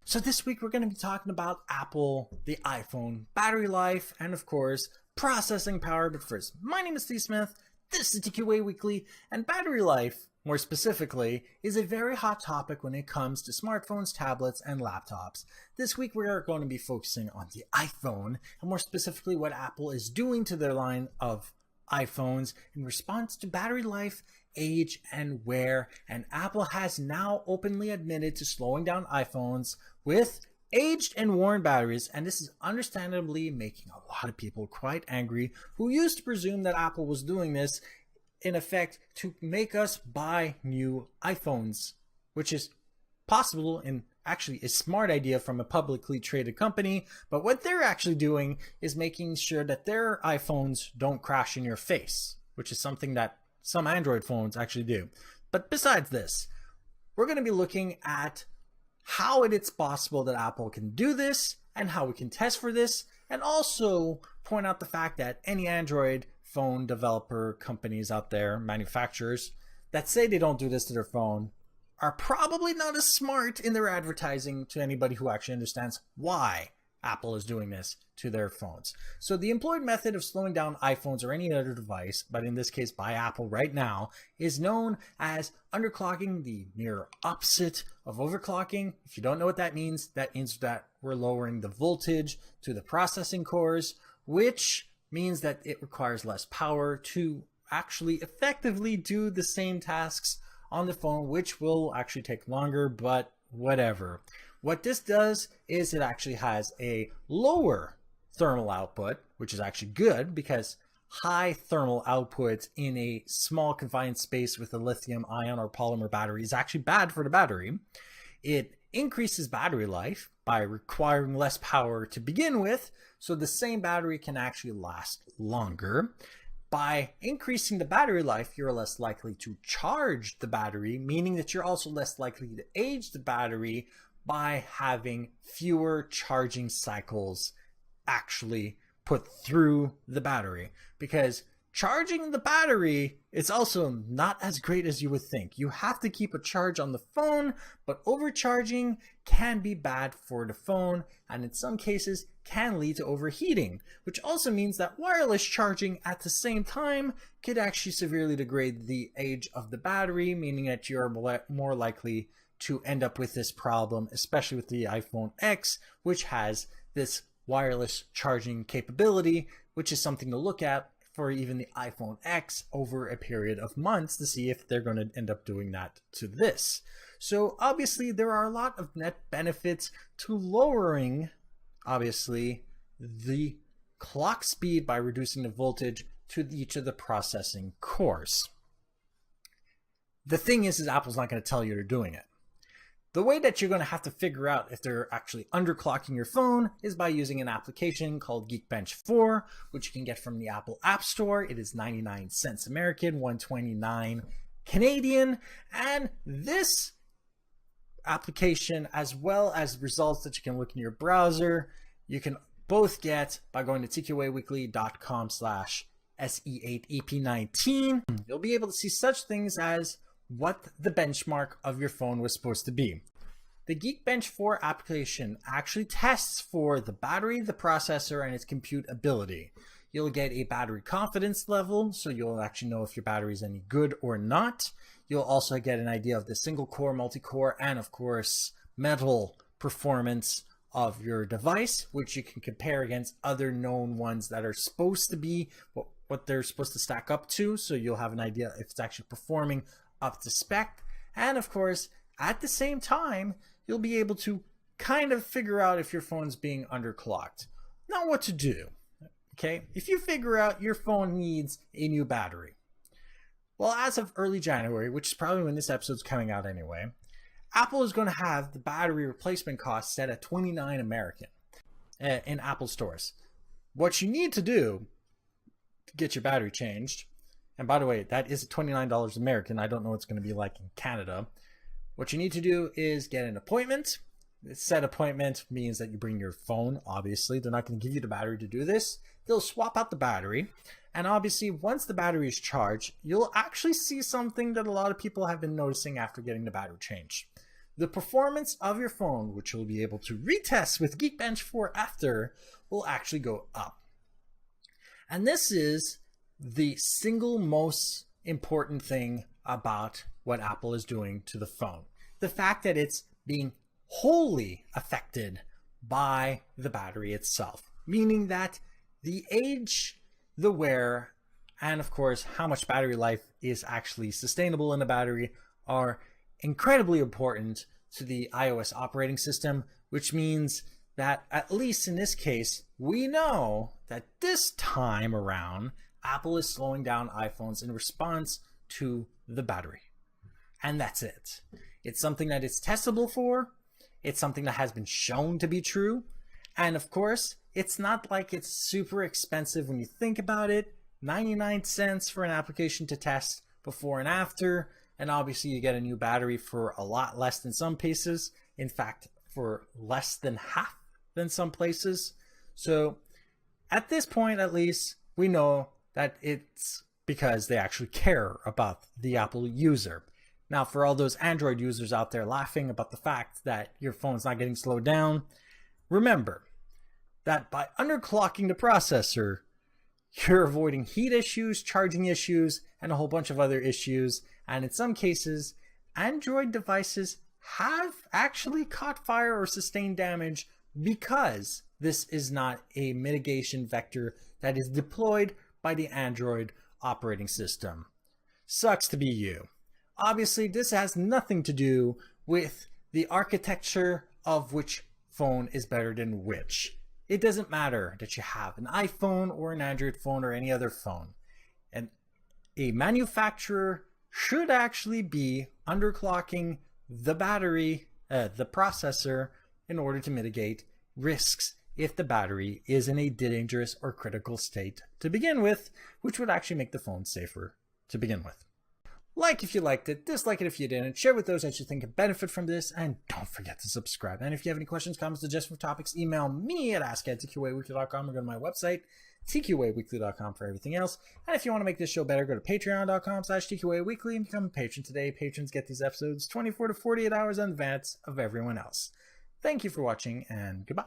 So this week we're going to be talking about Apple, the iPhone, battery life, and of course, processing power. But first, my name is Steve Smith, this is TQA Weekly, and battery life, more specifically, is a very hot topic when it comes to smartphones, tablets, and laptops. This week we are going to be focusing on the iPhone, and more specifically what Apple is doing to their line of iPhones in response to battery life, age, and wear. And Apple has now openly admitted to slowing down iPhones with aged and worn batteries, and this is understandably making a lot of people quite angry who used to presume that Apple was doing this in effect to make us buy new iPhones, which is possible and actually a smart idea from a publicly traded company. But what they're actually doing is making sure that their iPhones don't crash in your face, which is something that some Android phones actually do. But besides this, we're going to be looking at how it is possible that Apple can do this and how we can test for this, and also point out the fact that any Android phone developer companies out there, manufacturers, that say they don't do this to their phone are probably not as smart in their advertising to anybody who actually understands why Apple is doing this to their phones. So the employed method of slowing down iPhones or any other device, but in this case by Apple right now, is known as underclocking, the near opposite of overclocking. If you don't know what that means that we're lowering the voltage to the processing cores, which means that it requires less power to actually effectively do the same tasks on the phone, which will actually take longer, but whatever. What this does is it actually has a lower thermal output, which is actually good because high thermal output in a small confined space with a lithium ion or polymer battery is actually bad for the battery. It increases battery life by requiring less power to begin with, so the same battery can actually last longer. By increasing the battery life, you're less likely to charge the battery, meaning that you're also less likely to age the battery by having fewer charging cycles actually put through the battery. Because charging the battery is also not as great as you would think. You have to keep a charge on the phone, but overcharging can be bad for the phone, and in some cases can lead to overheating, which also means that wireless charging at the same time could actually severely degrade the age of the battery, meaning that you're more likely to end up with this problem, especially with the iPhone X, which has this wireless charging capability, which is something to look at for even the iPhone X over a period of months to see if they're going to end up doing that to this. So obviously there are a lot of net benefits to lowering, obviously, the clock speed by reducing the voltage to each of the processing cores. The thing is Apple's not going to tell you they're doing it. The way that you're going to have to figure out if they're actually underclocking your phone is by using an application called Geekbench 4, which you can get from the Apple App Store. It is 99 cents American, 129 Canadian, and this application, as well as results that you can look in your browser, you can both get by going to tqaweekly.com/SE8EP19. You'll be able to see such things as what the benchmark of your phone was supposed to be. The Geekbench 4 application actually tests for the battery, the processor, and its compute ability. You'll get a battery confidence level, so you'll actually know if your battery is any good or not. You'll also get an idea of the single core, multi-core, and of course, metal performance of your device, which you can compare against other known ones that are supposed to be what they're supposed to stack up to, so you'll have an idea if it's actually performing up to spec. And of course, at the same time, you'll be able to kind of figure out if your phone's being underclocked. Now, what to do, okay? If you figure out your phone needs a new battery, well, as of early January, which is probably when this episode's coming out anyway, Apple is going to have the battery replacement cost set at $29 American in Apple stores. What you need to do to get your battery changed, and by the way, that is $29 American. I don't know what it's going to be like in Canada. What you need to do is get an appointment. Set appointment means that you bring your phone, obviously. They're not going to give you the battery to do this. They'll swap out the battery. And obviously, once the battery is charged, you'll actually see something that a lot of people have been noticing after getting the battery changed. the performance of your phone, which you'll be able to retest with Geekbench for after, will actually go up. And this is the single most important thing about what Apple is doing to the phone. The fact that it's being wholly affected by the battery itself, meaning that the age, the wear, and of course how much battery life is actually sustainable in the battery are incredibly important to the iOS operating system, which means that at least in this case, we know that this time around, Apple is slowing down iPhones in response to the battery. And that's it. It's something that it's testable for. It's something that has been shown to be true. And of course, it's not like it's super expensive when you think about it. 99 cents for an application to test before and after. And obviously you get a new battery for a lot less than some places. In fact, for less than half than some places. So at this point, at least, we know that it's because they actually care about the Apple user. Now, for all those Android users out there laughing about the fact that your phone's not getting slowed down, remember that by underclocking the processor, you're avoiding heat issues, charging issues, and a whole bunch of other issues. And in some cases, Android devices have actually caught fire or sustained damage because this is not a mitigation vector that is deployed by the Android operating system. Sucks to be you. Obviously, this has nothing to do with the architecture of which phone is better than which. It doesn't matter that you have an iPhone or an Android phone or any other phone. And a manufacturer should actually be underclocking the battery, the processor, in order to mitigate risks if the battery is in a dangerous or critical state to begin with, which would actually make the phone safer to begin with. Like if you liked it, dislike it if you didn't, share with those that you think could benefit from this, and don't forget to subscribe. And if you have any questions, comments, suggestions for topics, email me at ask@tqaweekly.com or go to my website, tqaweekly.com, for everything else. And if you want to make this show better, go to patreon.com/tqaweekly and become a patron today. Patrons get these episodes 24 to 48 hours in advance of everyone else. Thank you for watching, and goodbye.